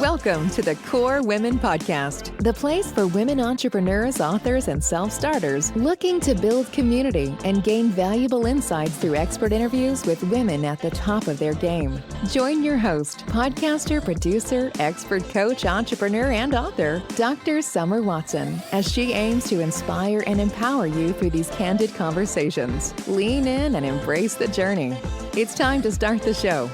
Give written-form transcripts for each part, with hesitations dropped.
Welcome to the Core Women Podcast, the place for women entrepreneurs, authors, and self-starters looking to build community and gain valuable insights through expert interviews with women at the top of their game. Join your host, podcaster, producer, expert coach, entrepreneur, and author, Dr. Summer Watson, as she aims to inspire and empower you through these candid conversations. Lean in and embrace the journey. It's time to start the show.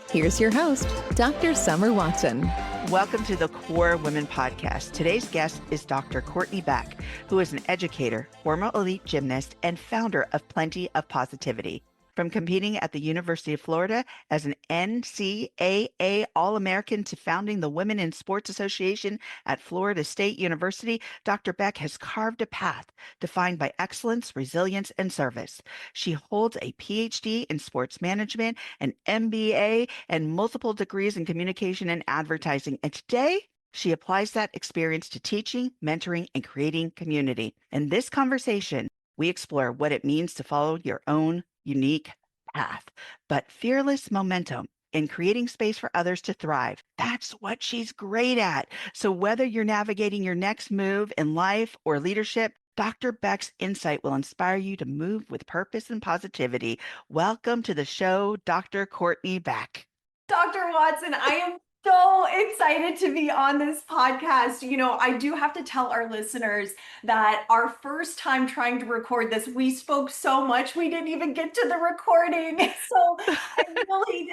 Here's your host, Dr. Summer Watson. Welcome to the Core Women Podcast. Today's guest is Dr. Courtney Beck, who is an educator, former elite gymnast, and founder of Plenty of Positivity. From competing at the University of Florida as an NCAA All-American to founding the Women in Sports Association at Florida State University, Dr. Beck has carved a path defined by excellence, resilience, and service. She holds a PhD in sports management, an MBA, and multiple degrees in communication and advertising. And today, she applies that experience to teaching, mentoring, and creating community. In this conversation, we explore what it means to follow your own unique path, but fearless momentum in creating space for others to thrive. That's what she's great at. So whether you're navigating your next move in life or leadership, Dr. Beck's insight will inspire you to move with purpose and positivity. Welcome to the show, Dr. Courtney Beck. Dr. Watson, I am so excited to be on this podcast. You know, I do have to tell our listeners that our first time trying to record this, we spoke so much, we didn't even get to the recording. So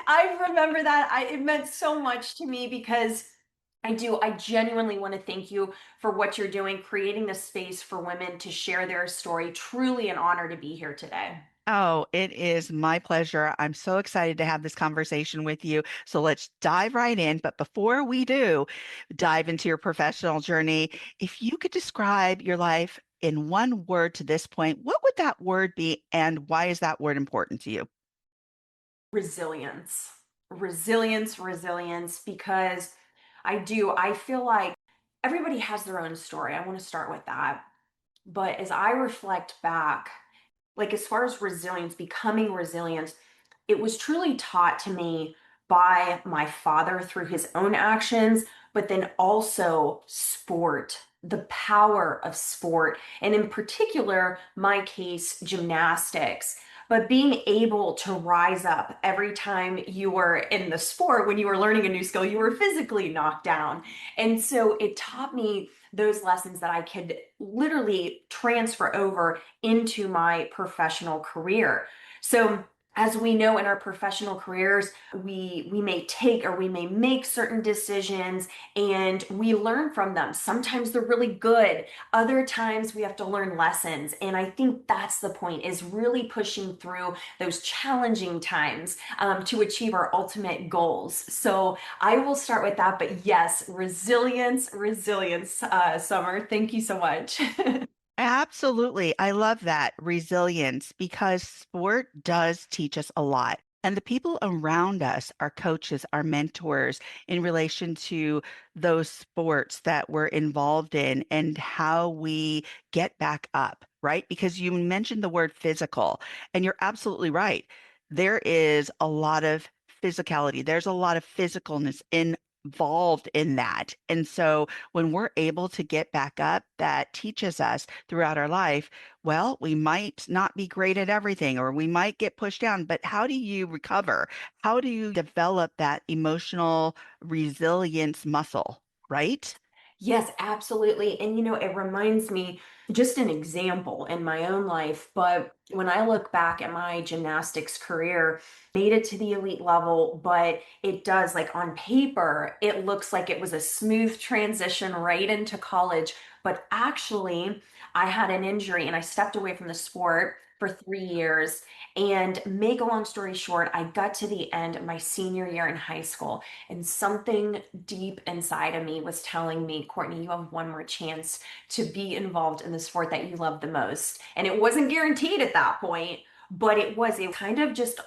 I remember that. It meant so much to me because I genuinely want to thank you for what you're doing, creating this space for women to share their story. Truly an honor to be here today. Oh, it is my pleasure. I'm so excited to have this conversation with you. So let's dive right in. But before we do dive into your professional journey, if you could describe your life in one word to this point, what would that word be and why is that word important to you? Resilience, resilience, because I feel like everybody has their own story. I want to start with that. But as I reflect back, like as far as resilience, becoming resilient, it was truly taught to me by my father through his own actions, but then also sport, the power of sport, and in particular, my case, gymnastics. But being able to rise up every time you were in the sport, when you were learning a new skill, you were physically knocked down. And so it taught me those lessons that I could literally transfer over into my professional career. So as we know in our professional careers, we may take or we may make certain decisions and we learn from them. Sometimes they're really good. Other times we have to learn lessons. And I think that's the point, is really pushing through those challenging times to achieve our ultimate goals. So I will start with that. But yes, resilience, Summer. Thank you so much. Absolutely. I love that resilience because sport does teach us a lot. And the people around us, our coaches, our mentors, in relation to those sports that we're involved in and how we get back up, right? Because you mentioned the word physical, and you're absolutely right. There is a lot of physicality, there's a lot of physicalness involved in that. And so when we're able to get back up, that teaches us throughout our life, well, we might not be great at everything or we might get pushed down, but how do you recover? How do you develop that emotional resilience muscle, right? Yes, absolutely. And it reminds me just an example in my own life. But when I look back at my gymnastics career, made it to the elite level, but it does, like on paper, it looks like it was a smooth transition right into college. But actually, I had an injury and I stepped away from the sport for 3 years. And make a long story short, I got to the end of my senior year in high school, and something deep inside of me was telling me, Courtney, you have one more chance to be involved in the sport that you love the most. And it wasn't guaranteed at that point, but it kind of just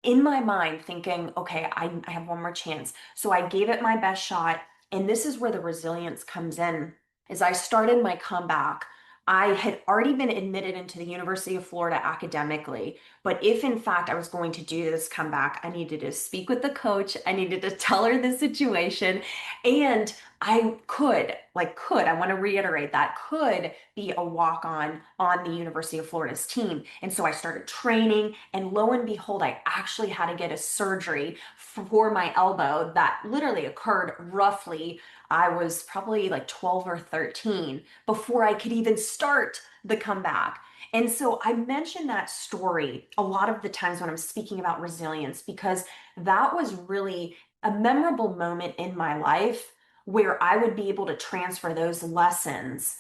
in my mind thinking, okay, I have one more chance. So I gave it my best shot. And this is where the resilience comes in. As I started my comeback, I had already been admitted into the University of Florida academically, but if in fact I was going to do this comeback, I needed to speak with the coach. I needed to tell her the situation. And I want to reiterate that, could be a walk on the University of Florida's team. And so I started training, and lo and behold, I actually had to get a surgery for my elbow that literally occurred roughly, I was probably like 12 or 13 before I could even start the comeback. And so I mention that story a lot of the times when I'm speaking about resilience, because that was really a memorable moment in my life where I would be able to transfer those lessons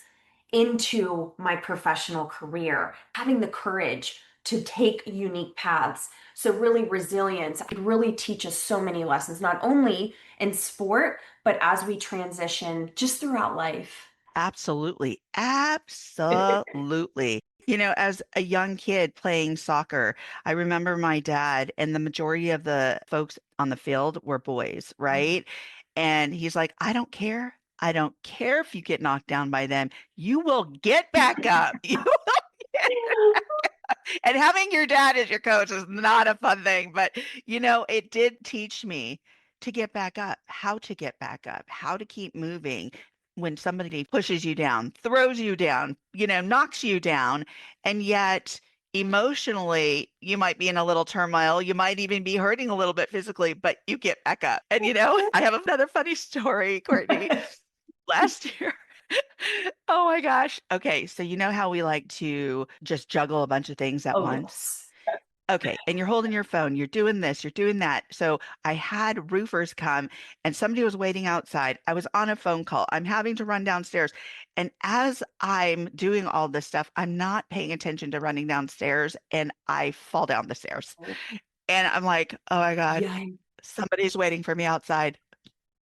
into my professional career, having the courage to take unique paths. So, really, resilience could really teach us so many lessons, not only in sport, but as we transition just throughout life. Absolutely. Absolutely. As a young kid playing soccer, I remember my dad, and the majority of the folks on the field were boys, right? And he's like, I don't care. I don't care if you get knocked down by them. You will get back up. You and having your dad as your coach is not a fun thing, but it did teach me to get back up, how to get back up, how to keep moving when somebody pushes you down, throws you down, knocks you down, and yet emotionally you might be in a little turmoil, you might even be hurting a little bit physically, but you get back up. And I have another funny story, Courtney. Last year, oh my gosh. Okay, so you know how we like to just juggle a bunch of things at Oh, once? yes. Okay, and you're holding your phone, you're doing this, you're doing that. So I had roofers come and somebody was waiting outside. I was on a phone call. I'm having to run downstairs. And as I'm doing all this stuff, I'm not paying attention to running downstairs and I fall down the stairs. And I'm like, oh my God, Yeah. somebody's waiting for me outside.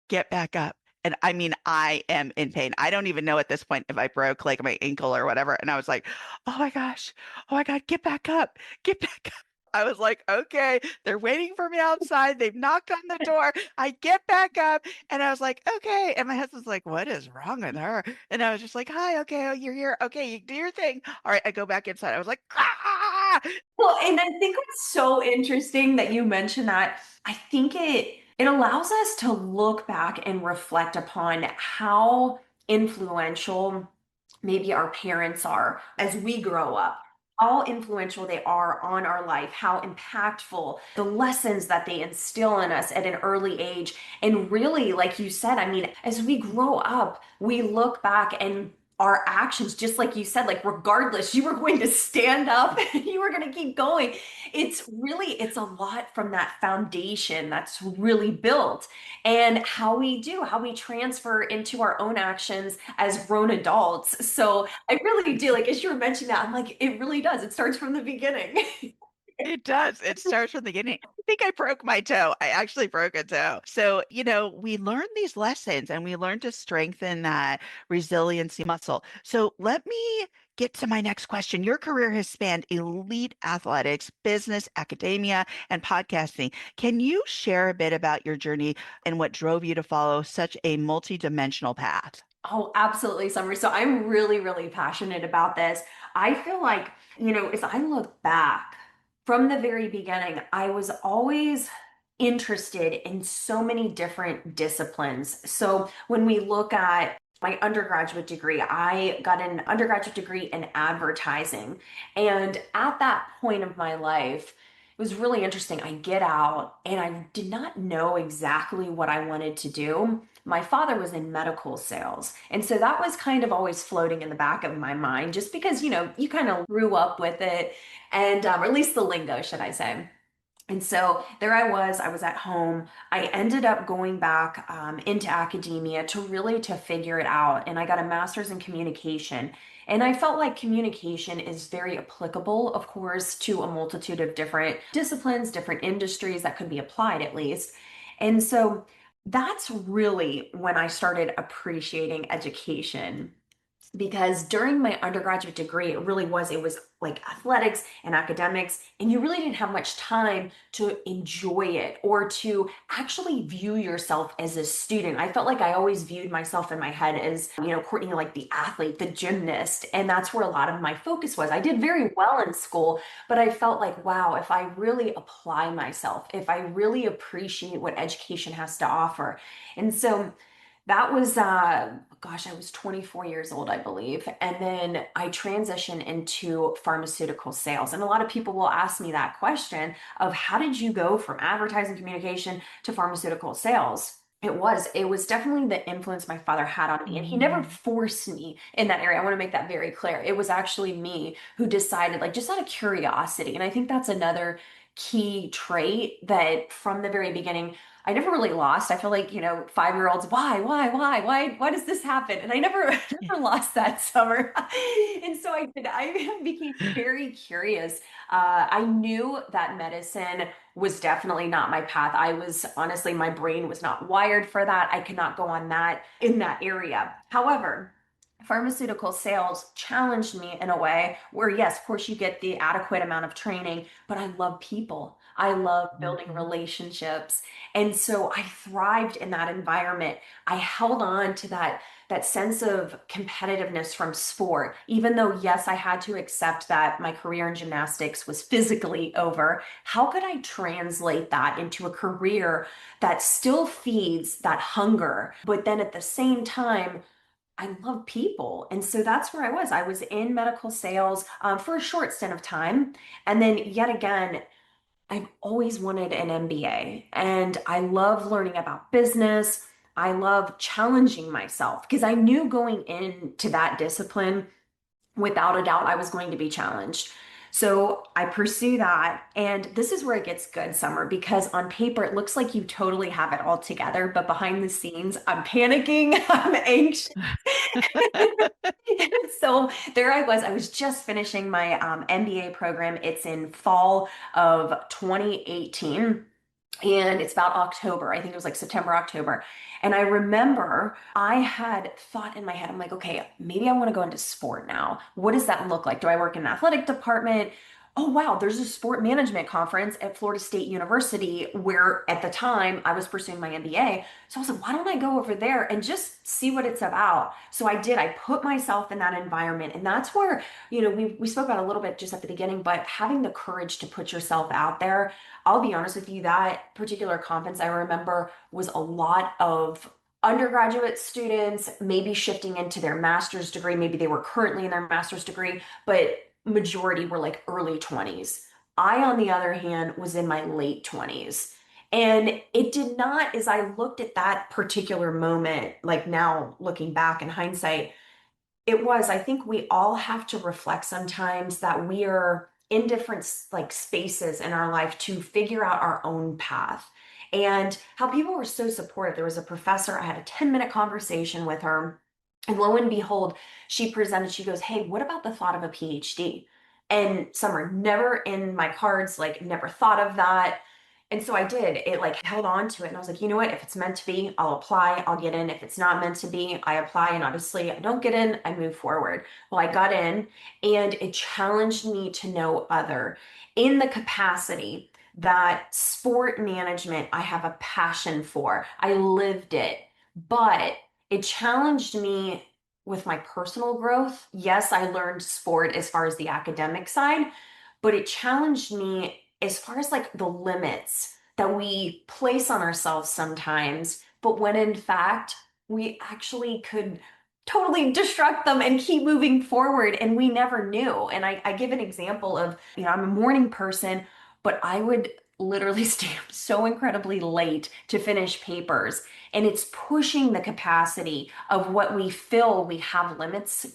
Get back up. And I mean, I am in pain. I don't even know at this point if I broke like my ankle or whatever. And I was like, oh my gosh, oh my God, get back up, get back up. I was like, okay, they're waiting for me outside. They've knocked on the door. I get back up and I was like, okay. And my husband's like, what is wrong with her? And I was just like, hi, okay, oh, you're here. Okay, you do your thing. All right, I go back inside. I was like, ah! Well, and I think what's so interesting that you mentioned that, I think it allows us to look back and reflect upon how influential maybe our parents are as we grow up. How influential they are on our life, how impactful the lessons that they instill in us at an early age. And really, like you said, I mean, as we grow up, we look back and our actions, just like you said, like regardless, you were going to stand up and you were going to keep going. It's a lot from that foundation that's really built, and how we transfer into our own actions as grown adults. So I really do, like, as you were mentioning that, I'm like, it really does. It starts from the beginning. It does. It starts from the beginning. I think I broke my toe. I actually broke a toe. So, we learn these lessons and we learn to strengthen that resiliency muscle. So, let me get to my next question. Your career has spanned elite athletics, business, academia, and podcasting. Can you share a bit about your journey and what drove you to follow such a multidimensional path? Oh, absolutely, Summer. So I'm really, really passionate about this. I feel like, as I look back from the very beginning, I was always interested in so many different disciplines. So when we look at my undergraduate degree, I got an undergraduate degree in advertising. And at that point of my life, it was really interesting. I get out and I did not know exactly what I wanted to do. My father was in medical sales. And so that was kind of always floating in the back of my mind, just because, you kind of grew up with it, and or at least the lingo, should I say. And so there I was at home. I ended up going back into academia to really to figure it out. And I got a master's in communication. And I felt like communication is very applicable, of course, to a multitude of different disciplines, different industries that could be applied at least. And so that's really when I started appreciating education. because during my undergraduate degree, it was like athletics and academics, and you really didn't have much time to enjoy it or to actually view yourself as a student. I felt like I always viewed myself in my head as, Courtney, like the athlete, the gymnast, and that's where a lot of my focus was. I did very well in school, but I felt like, wow, if I really apply myself, if I really appreciate what education has to offer. And so that was, gosh, I was 24 years old, I believe. And then I transitioned into pharmaceutical sales. And a lot of people will ask me that question of how did you go from advertising communication to pharmaceutical sales? It was definitely the influence my father had on me. And he never forced me in that area. I want to make that very clear. It was actually me who decided, like, just out of curiosity. And I think that's another key trait that from the very beginning, I never really lost. I feel like, 5-year-olds, why does this happen? And I never, never lost that summer. And so I became very curious. I knew that medicine was definitely not my path. I was honestly, my brain was not wired for that. I could not go on that in that area. However, pharmaceutical sales challenged me in a way where, yes, of course, you get the adequate amount of training, but I love people. I love building relationships. And so I thrived in that environment. I held on to that sense of competitiveness from sport, even though, yes, I had to accept that my career in gymnastics was physically over. How could I translate that into a career that still feeds that hunger, but then at the same time, I love people. And so that's where I was. I was in medical sales for a short stint of time. And then yet again, I've always wanted an MBA, and I love learning about business. I love challenging myself because I knew going into that discipline, without a doubt, I was going to be challenged. So I pursue that. And this is where it gets good, Summer, because on paper, it looks like you totally have it all together. But behind the scenes, I'm panicking, I'm anxious. So there I was just finishing my MBA program. It's in fall of 2018 and it's about October. I think it was like September, October. And I remember I had thought in my head, I'm like, okay, maybe I want to go into sport now. What does that look like? Do I work in an athletic department? Oh, wow, there's a sport management conference at Florida State University where at the time I was pursuing my MBA. So I was like, why don't I go over there and just see what it's about? So I did. I put myself in that environment. And that's where, we spoke about a little bit just at the beginning, but having the courage to put yourself out there. I'll be honest with you, that particular conference I remember was a lot of undergraduate students, maybe shifting into their master's degree. Maybe they were currently in their master's degree, but majority were like early 20s. I, on the other hand, was in my late 20s. And it did not, as I looked at that particular moment, like now looking back in hindsight, I think we all have to reflect sometimes that we are in different like spaces in our life to figure out our own path. And how people were so supportive. There was a professor, I had a 10-minute conversation with her. And lo and behold, she presented, she goes, hey, what about the thought of a PhD? And Summer, never in my cards, like never thought of that. And so I did. It like held on to it. And I was like, you know what? If it's meant to be, I'll apply, I'll get in. If it's not meant to be, I apply. And honestly, I don't get in, I move forward. Well, I got in and it challenged me to know other in the capacity that sport management I have a passion for. I lived it, but it challenged me with my personal growth. Yes, I learned sport as far as the academic side, but it challenged me as far as like the limits that we place on ourselves sometimes, but when in fact we actually could totally destruct them and keep moving forward and we never knew. And I give an example of, I'm a morning person, but I would literally stay up so incredibly late to finish papers. And it's pushing the capacity of what we feel we have limits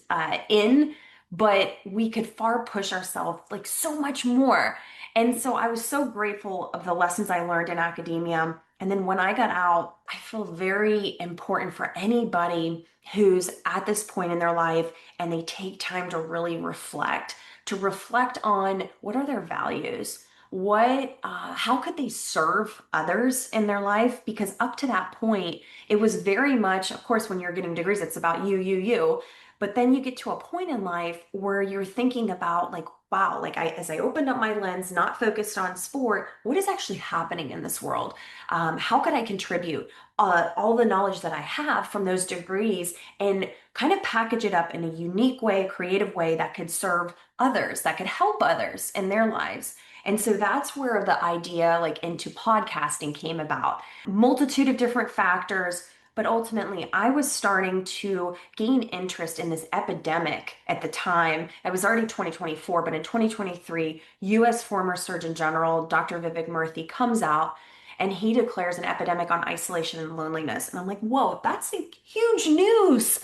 in, but we could far push ourselves like so much more. And so I was so grateful of the lessons I learned in academia. And then when I got out, I feel very important for anybody who's at this point in their life and they take time to really reflect, to reflect on what are their values. how could they serve others in their life? Because up to that point, it was very much, of course, when you're getting degrees, it's about you. But then you get to a point in life where you're thinking about like, wow, like as I opened up my lens, not focused on sport, what is actually happening in this world? How could I contribute all the knowledge that I have from those degrees and kind of package it up in a unique way, a creative way that could serve others, that could help others in their lives? And so that's where the idea like into podcasting came about. Multitude of different factors, but ultimately I was starting to gain interest in this epidemic at the time. It was already 2024, but in 2023, US former Surgeon General Dr. Vivek Murthy comes out and he declares an epidemic on isolation and loneliness. And I'm like, whoa, that's like huge news.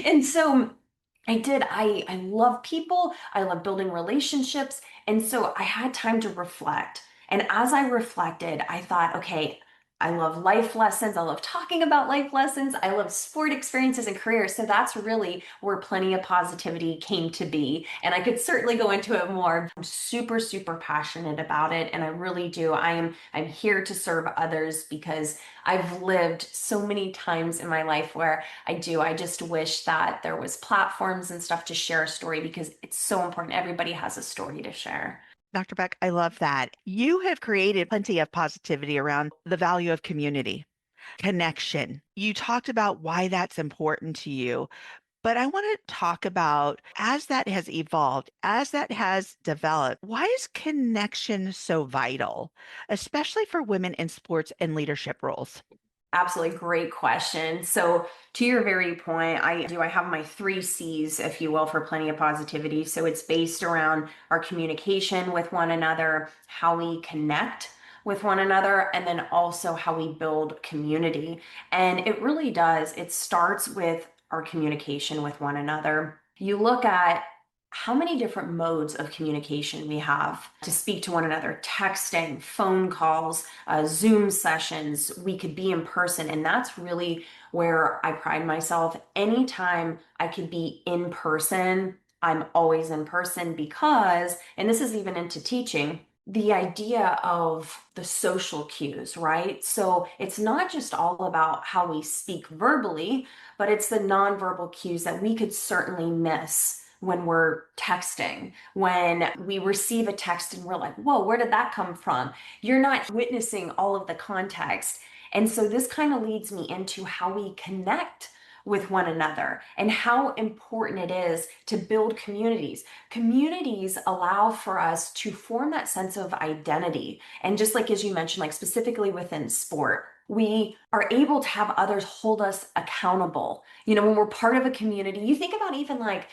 And so I love people, I love building relationships. And so I had time to reflect. And as I reflected, I thought, okay, I love life lessons. I love talking about life lessons. I love sport experiences and careers. So that's really where Plenty of Positivity came to be. And I could certainly go into it more. I'm super, super passionate about it. And I really do. I'm here to serve others because I've lived so many times in my life where I just wish that there was platforms and stuff to share a story because it's so important. Everybody has a story to share. Dr. Beck, I love that. You have created plenty of positivity around the value of community, connection. You talked about why that's important to you, but I want to talk about as that has evolved, as that has developed, why is connection so vital, especially for women in sports and leadership roles? Absolutely great question. So, to your very point, I have my three C's, if you will, for Plenty of Positivity. So, it's based around our communication with one another, how we connect with one another, and then also how we build community. And it really does, it starts with our communication with one another. You look at how many different modes of communication we have to speak to one another: texting, phone calls, Zoom sessions. We could be in person. And that's really where I pride myself. Anytime I could be in person, I'm always in person because, and this is even into teaching, the idea of the social cues, right? So it's not just all about how we speak verbally, but it's the nonverbal cues that we could certainly miss when we're texting, when we receive a text and we're like, whoa, where did that come from? You're not witnessing all of the context. And so this kind of leads me into how we connect with one another and how important it is to build communities. Communities allow for us to form that sense of identity. And just like as you mentioned, like specifically within sport, we are able to have others hold us accountable. You know, when we're part of a community, you think about even like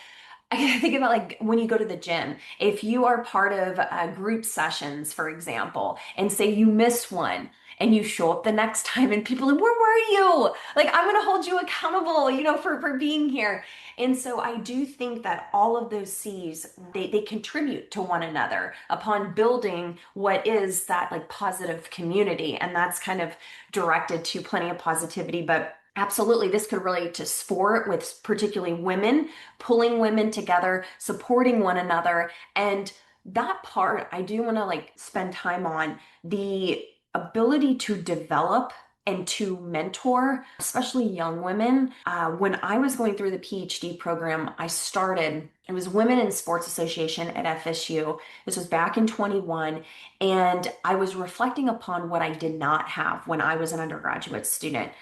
I think about like when you go to the gym, if you are part of group sessions, for example, and say you miss one and you show up the next time and people are like, where were you? Like, I'm going to hold you accountable, you know, for being here. And so I do think that all of those C's, they contribute to one another upon building what is that like positive community. And that's kind of directed to Plenty of Positivity. But absolutely, this could relate to sport with particularly women, pulling women together, supporting one another. And that part, I do want to like spend time on the ability to develop and to mentor, especially young women. When I was going through the PhD program, it was Women in Sports Association at FSU. This was back in 21. And I was reflecting upon what I did not have when I was an undergraduate student.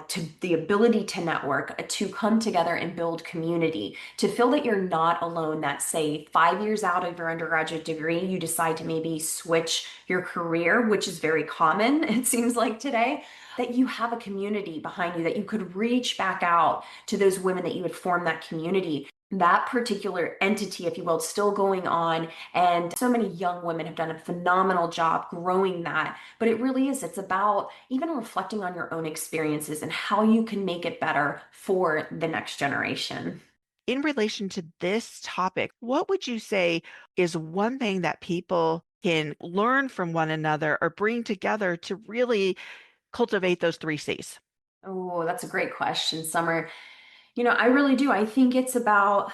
To the ability to network, to come together and build community, to feel that you're not alone, that say 5 years out of your undergraduate degree, you decide to maybe switch your career, which is very common, it seems like today, that you have a community behind you, that you could reach back out to those women, that you would form that community. That particular entity, if you will, still going on. And so many young women have done a phenomenal job growing that. But it really is, it's about even reflecting on your own experiences and how you can make it better for the next generation. In relation to this topic, what would you say is one thing that people can learn from one another or bring together to really cultivate those three C's? Oh, that's a great question, Summer. You know, I really do. I think it's about,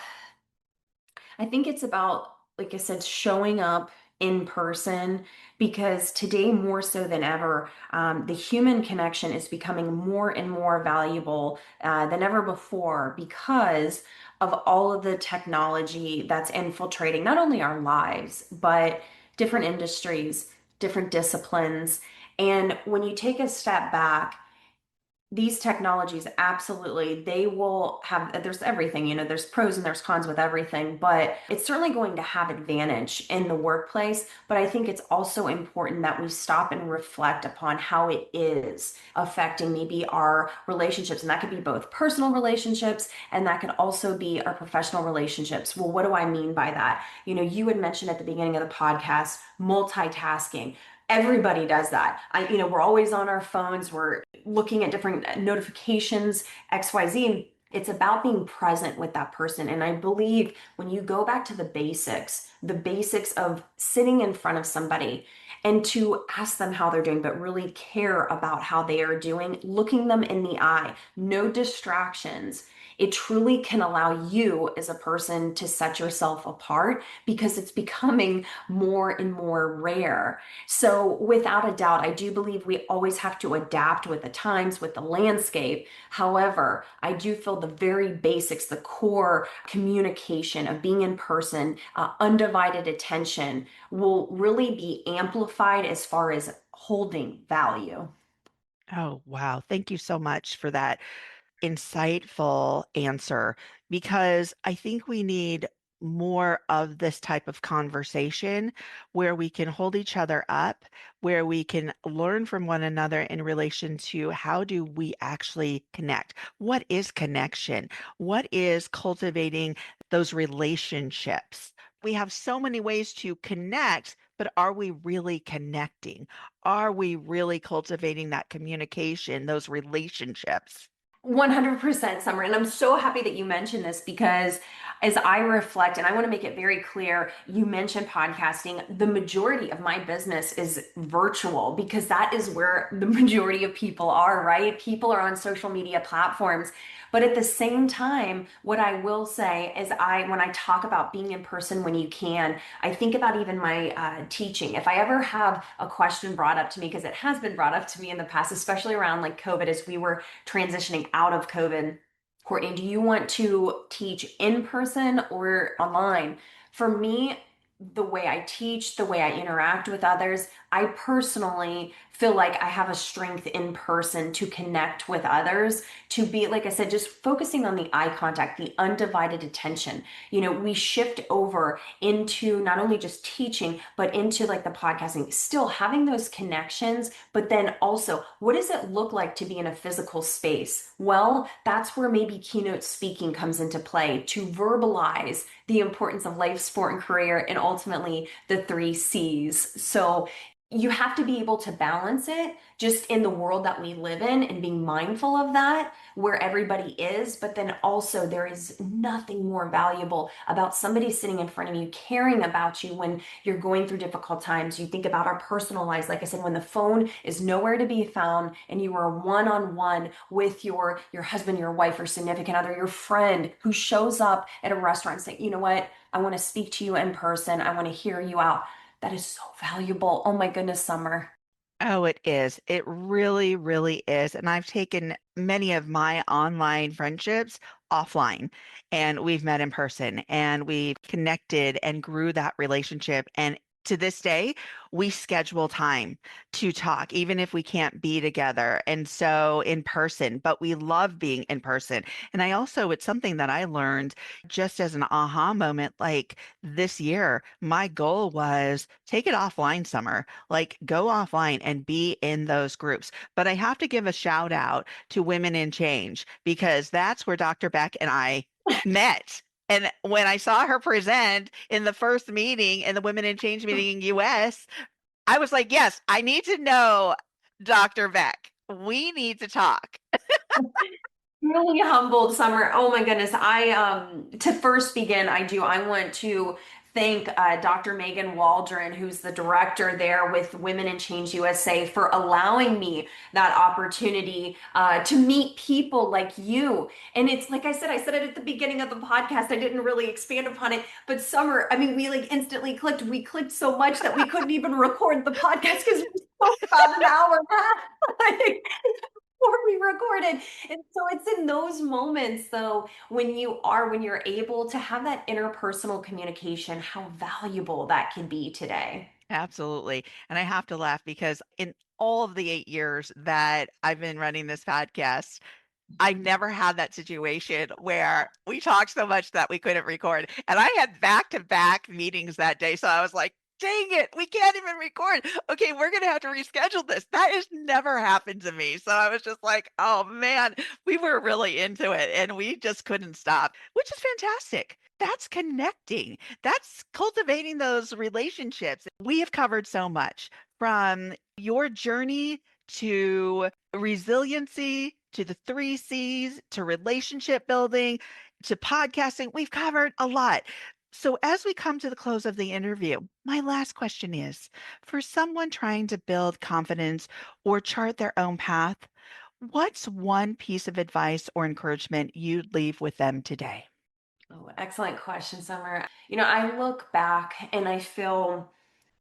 like I said, showing up in person, because today more so than ever, the human connection is becoming more and more valuable than ever before because of all of the technology that's infiltrating not only our lives, but different industries, different disciplines. And when you take a step back, these technologies, absolutely, they will have, there's everything, there's pros and there's cons with everything, but it's certainly going to have advantage in the workplace. But I think it's also important that we stop and reflect upon how it is affecting maybe our relationships. And that could be both personal relationships and that could also be our professional relationships. Well, what do I mean by that? You had mentioned at the beginning of the podcast, multitasking. Everybody does that. We're always on our phones. We're looking at different notifications, XYZ. It's about being present with that person. And I believe when you go back to the basics of sitting in front of somebody and to ask them how they're doing, but really care about how they are doing, looking them in the eye, no distractions. It truly can allow you as a person to set yourself apart because it's becoming more and more rare. So, without a doubt, I do believe we always have to adapt with the times, with the landscape. However, I do feel the very basics, the core communication of being in person, undivided attention will really be amplified as far as holding value. Oh, wow. Thank you so much for that insightful answer because I think we need more of this type of conversation where we can hold each other up, where we can learn from one another in relation to how do we actually connect? What is connection? What is cultivating those relationships? We have so many ways to connect, but are we really connecting? Are we really cultivating that communication, those relationships? 100% Summer. And I'm so happy that you mentioned this because as I reflect, and I want to make it very clear, you mentioned podcasting. The majority of my business is virtual because that is where the majority of people are, right? People are on social media platforms. But at the same time, what I will say is when I talk about being in person when you can, I think about even my teaching. If I ever have a question brought up to me, because it has been brought up to me in the past, especially around like COVID, as we were transitioning out of COVID. Courtney, do you want to teach in person or online? For me, the way I teach, the way I interact with others, I personally feel like I have a strength in person to connect with others, to be, like I said, just focusing on the eye contact, the undivided attention. We shift over into not only just teaching, but into like the podcasting, still having those connections, but then also, what does it look like to be in a physical space? Well, that's where maybe keynote speaking comes into play to verbalize the importance of life, sport, and career, and ultimately the three C's. So you have to be able to balance it just in the world that we live in and being mindful of that where everybody is. But then also, there is nothing more valuable about somebody sitting in front of you, caring about you when you're going through difficult times. You think about our personal lives. Like I said, when the phone is nowhere to be found and you are one-on-one with your husband, your wife, your significant other, your friend who shows up at a restaurant saying, you know what, I want to speak to you in person. I want to hear you out. That is so valuable. Oh my goodness, Summer. Oh, it is. It really, really is. And I've taken many of my online friendships offline and we've met in person and we've connected and grew that relationship. And to this day, we schedule time to talk, even if we can't be together. And so in person, but we love being in person. And it's something that I learned just as an aha moment, like this year, my goal was take it offline summer, like go offline and be in those groups. But I have to give a shout out to Women in Change because that's where Dr. Beck and I met. And when I saw her present in the first meeting in the Women in Change meeting in US, I was like, yes, I need to know Dr. Beck. We need to talk. Really humbled, Summer. Oh my goodness. I to first begin, I want to thank Dr. Megan Waldron, who's the director there with Women in Change USA, for allowing me that opportunity to meet people like you. And it's like I said it at the beginning of the podcast. I didn't really expand upon it, but Summer, I mean, we like instantly clicked. We clicked so much that we couldn't even record the podcast because we spoke about an hour and a half. Before we recorded. And so it's in those moments though, when you're able to have that interpersonal communication, how valuable that can be today. Absolutely. And I have to laugh because in all of the 8 years that I've been running this podcast, I've never had that situation where we talked so much that we couldn't record. And I had back-to-back meetings that day. So I was like, dang it, we can't even record. Okay, we're going to have to reschedule this. That has never happened to me. So I was just like, oh man, we were really into it and we just couldn't stop, which is fantastic. That's connecting. That's cultivating those relationships. We have covered so much from your journey to resiliency, to the 3 C's, to relationship building, to podcasting. We've covered a lot. So, as we come to the close of the interview, my last question is for someone trying to build confidence or chart their own path, what's one piece of advice or encouragement you'd leave with them today? Oh, excellent question, Summer. I look back and I feel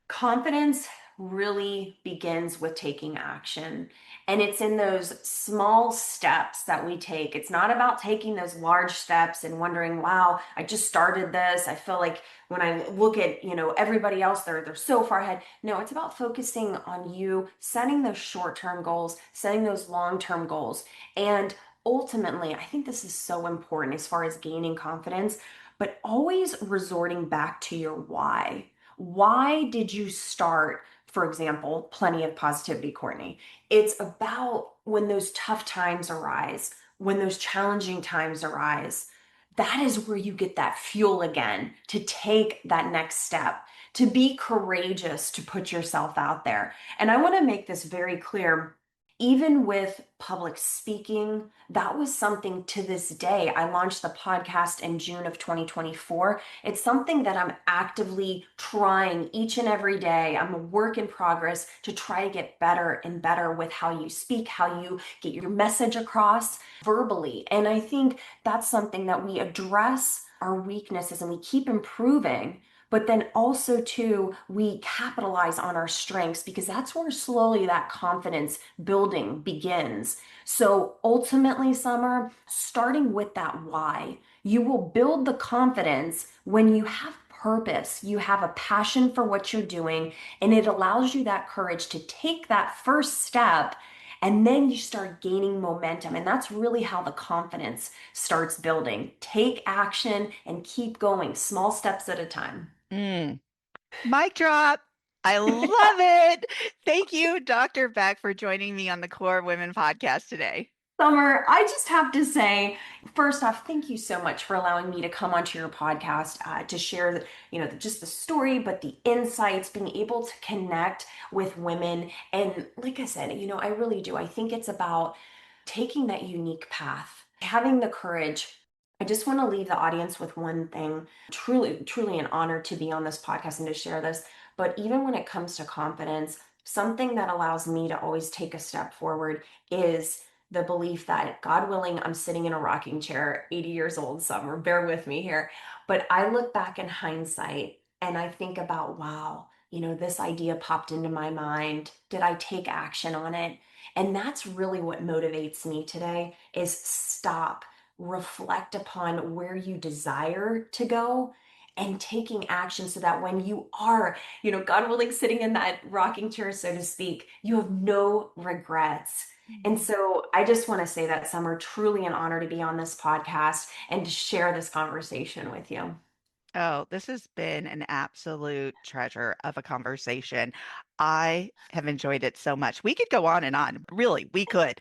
confidence really begins with taking action. And it's in those small steps that we take. It's not about taking those large steps and wondering, wow, I just started this. I feel like when I look at, everybody else, they're so far ahead. No, it's about focusing on you, setting those short-term goals, setting those long-term goals. And ultimately, I think this is so important as far as gaining confidence, but always resorting back to your why. Why did you start, for example, Plenty of Positivity, Courtney? It's about when those tough times arise, when those challenging times arise. That is where you get that fuel again to take that next step, to be courageous, to put yourself out there. And I want to make this very clear. Even with public speaking, that was something to this day. I launched the podcast in June of 2024. It's something that I'm actively trying each and every day. I'm a work in progress to try to get better and better with how you speak, how you get your message across verbally. And I think that's something that we address our weaknesses and we keep improving. But then also too, we capitalize on our strengths because that's where slowly that confidence building begins. So ultimately, Summer, starting with that why, you will build the confidence when you have purpose, you have a passion for what you're doing, and it allows you that courage to take that first step. And then you start gaining momentum. And that's really how the confidence starts building. Take action and keep going, small steps at a time. Mm. Mic drop. I love it. Thank you, Dr. Beck, for joining me on the Core Women podcast today. Summer, I just have to say, first off, thank you so much for allowing me to come onto your podcast to share, just the story, but the insights, being able to connect with women. And like I said, I really do. I think it's about taking that unique path, having the courage. I just want to leave the audience with one thing. Truly, truly an honor to be on this podcast and to share this. But even when it comes to confidence, something that allows me to always take a step forward is the belief that, God willing, I'm sitting in a rocking chair, 80 years old, Summer, bear with me here. But I look back in hindsight and I think about, wow, this idea popped into my mind. Did I take action on it? And that's really what motivates me today is stop, reflect upon where you desire to go and taking action so that when you are, God willing, sitting in that rocking chair, so to speak, you have no regrets. And so I just want to say that, Summer, truly an honor to be on this podcast and to share this conversation with you. Oh, this has been an absolute treasure of a conversation. I have enjoyed it so much. We could go on and on. Really, we could.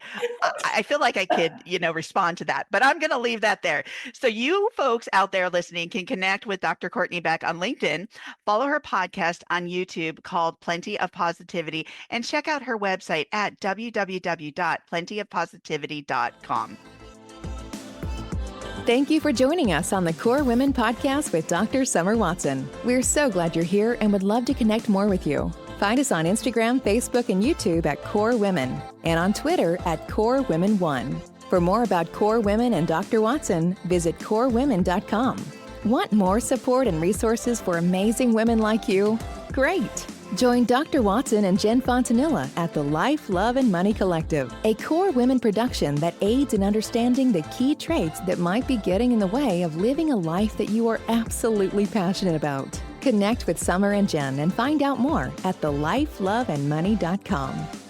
I feel like I could, respond to that, but I'm going to leave that there. So you folks out there listening can connect with Dr. Courtney Beck on LinkedIn, follow her podcast on YouTube called Plenty of Positivity, and check out her website at www.plentyofpositivity.com. Thank you for joining us on the Core Women Podcast with Dr. Summer Watson. We're so glad you're here and would love to connect more with you. Find us on Instagram, Facebook, and YouTube at Core Women, and on Twitter at Core Women 1. For more about Core Women and Dr. Watson, visit corewomen.com. Want more support and resources for amazing women like you? Great! Join Dr. Watson and Jen Fontanilla at the Life, Love, and Money Collective, a Core Women production that aids in understanding the key traits that might be getting in the way of living a life that you are absolutely passionate about. Connect with Summer and Jen and find out more at thelifeloveandmoney.com.